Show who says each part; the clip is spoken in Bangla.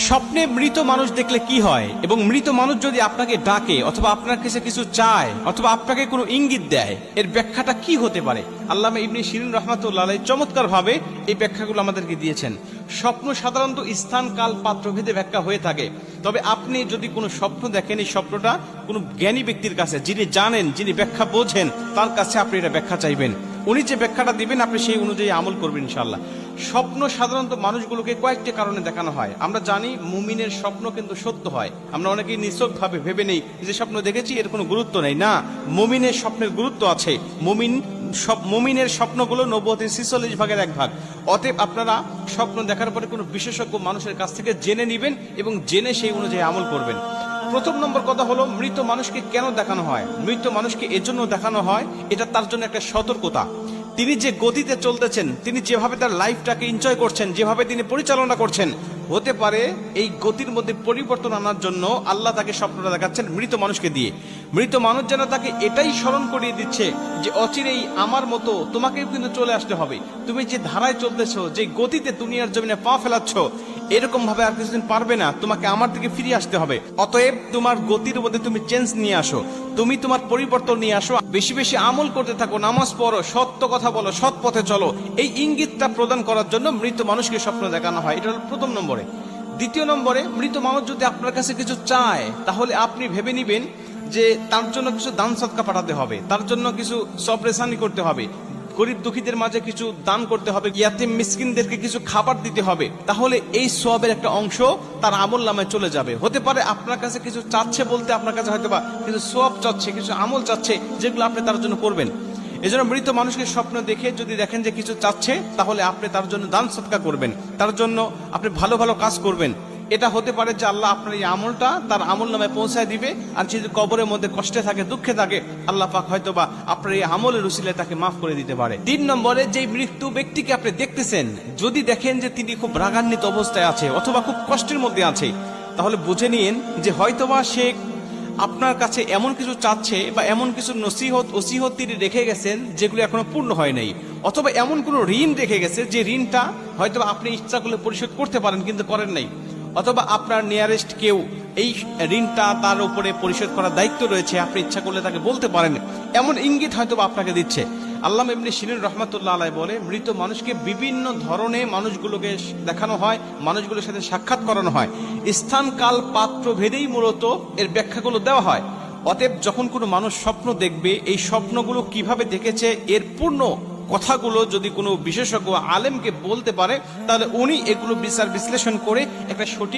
Speaker 1: স্বপ্নে মৃত মানুষ দেখলে কি হয় এবং মৃত মানুষ যদি আপনাকে ডাকে অথবা আপনার কাছে কিছু চায় অথবা আপনাকে কোনো ইঙ্গিত দেয়, এর ব্যাখ্যাটা কি হতে পারে? আল্লামা ইবনে শিরিন রাহমাতুল্লাহ আলাইহি চমৎকার ভাবে এই ব্যাখ্যাগুলো আমাদেরকে দিয়েছেন। স্বপ্ন সাধারণত স্থান কাল পাত্রভেদে ব্যাখ্যা হয়ে থাকে, তবে আপনি যদি কোনো স্বপ্ন দেখেন, এই স্বপ্নটা কোনো জ্ঞানী ব্যক্তির কাছে, যিনি জানেন, যিনি ব্যাখ্যা বোঝেন, তার কাছে আপনি এটা ব্যাখ্যা চাইবেন। উনি যে ব্যাখ্যাটা দিবেন আপনি সেই অনুযায়ী আমল করবেন ইনশাআল্লাহ। স্বপ্ন সাধারণত মানুষগুলোকে কয়েকটি কারণে দেখানো হয়। আমরা জানি মুমিনের স্বপ্ন কিন্তু সত্য হয়। আমরা অনেকেই নিছকভাবে ভেবে নেই যে স্বপ্ন দেখেছি এর কোনো গুরুত্ব নেই। না, মুমিনের স্বপ্নের গুরুত্ব আছে। মুমিনের স্বপ্নগুলো নবুয়তের 46 ভাগের 1 ভাগ। অতএব আপনারা স্বপ্ন দেখার পরে কোনো বিশেষজ্ঞ মানুষের কাছ থেকে জেনে নেবেন এবং জেনে সেই অনুযায়ী আমল করবেন। প্রথম নম্বর কথা হলো, মৃত মানুষকে কেন দেখানো হয়? মৃত মানুষকে এজন্য দেখানো হয়, এটা তার জন্য একটা সতর্কতা। তিনি যে গতিতে চলতেছেন, তিনি যেভাবে তার লাইফটাকে এনজয় করছেন, যেভাবে তিনি পরিচালনা করছেন, হতে পারে এই গতির মধ্যে পরিবর্তন আনার জন্য আল্লাহ তাকে স্বপ্নটা দেখাচ্ছেন মৃত মানুষকে দিয়ে। মৃত মানুষ যেন তাকে এটাই স্মরণ করিয়ে দিচ্ছে যে অচিরেই আমার মতো তোমাকেও কিন্তু চলে আসতে হবে। তুমি যে ধারায় চলতেছো, যে গতিতে দুনিয়ার জমিনে পা ফেলাচ্ছ, এরকম ভাবে আর কিছুদিন পারবে না, তোমাকে আমার দিকে ফিরে আসতে হবে। অতএব তোমার গতির মধ্যে তুমি চেঞ্জ নিয়ে আসো, তুমি তোমার পরিবর্তন নিয়ে আসো, বেশি বেশি আমল করতে থাকো, নামাজ পড়ো, সত্য কথা বলো, সৎ পথে চলো। এই ইঙ্গিতটা প্রদান করার জন্য মৃত মানুষকে স্বপ্ন দেখানো হয়। এটা হলো প্রথম নম্বরে। দ্বিতীয় নম্বরে, মৃত মানুষ যদি আপনার কাছে কিছু চায়, তাহলে আপনি ভেবে নিবেন যে তার জন্য কিছু দান সদকা পাঠাতে হবে, তার জন্য কিছু সবরেসানি করতে হবে, গরিব দুঃখীদের মাঝে কিছু দান করতে হবে, ইয়াতিম মিসকিনদেরকে কিছু খাবার দিতে হবে। তাহলে এই সওয়াবের একটা অংশ তার আমল নামায় চলে যাবে। হতে পারে আপনার কাছে কিছু চাচ্ছে বলতে আপনার কাছে হয়তো বা কিছু সওয়াব চাচ্ছে, কিছু আমল চাচ্ছে, যেগুলো আপনি তার জন্য করবেন। এজন্য মৃত মানুষকে স্বপ্ন দেখে যদি দেখেন যে কিছু চাচ্ছে, তাহলে আপনি তার জন্য দান সদকা করবেন, তার জন্য আপনি ভালো ভালো কাজ করবেন। এটা হতে পারে যে আল্লাহ আপনার এই আমলটা তার আমল নামে পৌঁছায় দিবে। আর যদি কবরের মধ্যে কষ্টে থাকে, দুঃখে থাকে, আল্লাহ পাক হয়তো বা আপনার এই আমলের উসিলায় তাকে মাফ করে দিতে পারে। 3 নম্বরে, যে মৃত্যু ব্যক্তিকে আপনি দেখতেছেন, যদি দেখেন যে তিনি খুব রাগান্বিত অবস্থায় আছে অথবা খুব কষ্টের মধ্যে আছে, তাহলে বুঝে নিন যে হয়তোবা সে আপনার কাছে এমন কিছু চাচ্ছে বা এমন কিছু নসিহত ওসিহত তিনি রেখে গেছেন যেগুলো এখনো পূর্ণ হয় নাই, অথবা এমন কোনো ঋণ রেখে গেছে যে ঋণটা হয়তো আপনি ইচ্ছা করলে পরিশোধ করতে পারেন কিন্তু করেন নাই, অথবা আপনার নিয়ারেস্ট কেউ এই ঋণটা তার উপরে পরিশোধ করার দায়িত্ব রয়েছে, আপনি ইচ্ছা করলে তাকে বলতে পারেন। এমন ইঙ্গিত হয়তো আপনাকে দিচ্ছে। আল্লামা ইবনে শিরিন রাহমাতুল্লাহ আলাইহি বলে, মৃত মানুষকে বিভিন্ন ধরনের মানুষগুলোকে দেখানো হয়, মানুষগুলোর সাথে সাক্ষাৎ করানো হয়, স্থান কাল পাত্র ভেদেই মূলত এর ব্যাখ্যাগুলো দেওয়া হয়। অতএব যখন কোনো মানুষ স্বপ্ন দেখবে, এই স্বপ্নগুলো কিভাবে দেখেছে এর পূর্ণ কথাগুলো যদি কোনো বিশেষজ্ঞ আলেমকে বলতে পারে, তাহলে উনি এগুলো বিচার বিশ্লেষণ করে একটা সঠিক